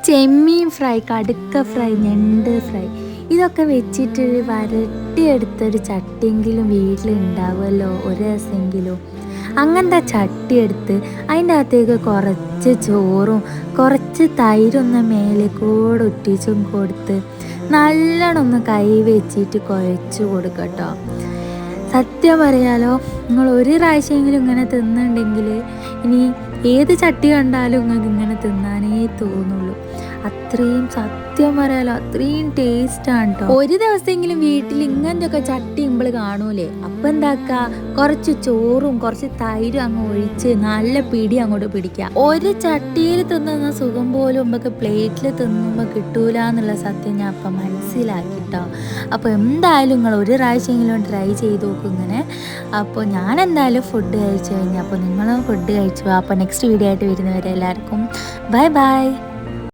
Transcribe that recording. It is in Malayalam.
ചെമ്മീൻ ഫ്രൈ, കടുക്ക ഫ്രൈ, ഞണ്ട് ഫ്രൈ ഇതൊക്കെ വെച്ചിട്ട് വരട്ടിയെടുത്തൊരു ചട്ടിയെങ്കിലും വീട്ടിലുണ്ടാവുമല്ലോ ഒരു ദിവസമെങ്കിലും. അങ്ങനത്തെ ചട്ടി എടുത്ത് അതിൻ്റെ അകത്തേക്ക് കുറച്ച് ചോറും കുറച്ച് തൈരൊന്ന് മേലെ കൂടെ ഒറ്റിച്ചും കൊടുത്ത് നല്ലോണം ഒന്ന് കൈ വെച്ചിട്ട് കുഴച്ച് കൊടുക്കട്ടോ. സത്യം പറയാലോ, നിങ്ങൾ ഒരു പ്രാവശ്യമെങ്കിലും ഇങ്ങനെ തിന്നുണ്ടെങ്കിൽ ഇനി ഏത് ചട്ടി കണ്ടാലും നിങ്ങൾക്ക് ഇങ്ങനെ തിന്നാനേ തോന്നുള്ളൂ. അത്രയും സത്യം പറയാലോ, അത്രയും ടേസ്റ്റാണ് കേട്ടോ. ഒരു ദിവസമെങ്കിലും വീട്ടിൽ ഇങ്ങനത്തെ ചട്ടി ഇമ്പിൾ കാണൂലേ, അപ്പം എന്താക്കുക, കുറച്ച് ചോറും കുറച്ച് തൈരും അങ്ങ് ഒഴിച്ച് നല്ല പിടി അങ്ങോട്ട് പിടിക്കുക. ഒരു ചട്ടിയിൽ തിന്നുന്ന സുഖം പോലും നമുക്ക് പ്ലേറ്റിൽ തിന്നുമ്പോൾ കിട്ടൂല എന്നുള്ള സത്യം ഞാൻ അപ്പം മനസ്സിലാക്കിട്ടോ. അപ്പോൾ എന്തായാലും നിങ്ങൾ ഒരു പ്രാവശ്യമെങ്കിലും ട്രൈ ചെയ്ത് നോക്കും ഇങ്ങനെ. അപ്പോൾ ഞാൻ എന്തായാലും ഫുഡ് കഴിച്ചു കഴിഞ്ഞു. അപ്പോൾ നിങ്ങളും ഫുഡ് കഴിച്ചു. അപ്പോൾ നെക്സ്റ്റ് വീഡിയോ ആയിട്ട് വരുന്നവരെ എല്ലാവർക്കും ബൈ ബൈ.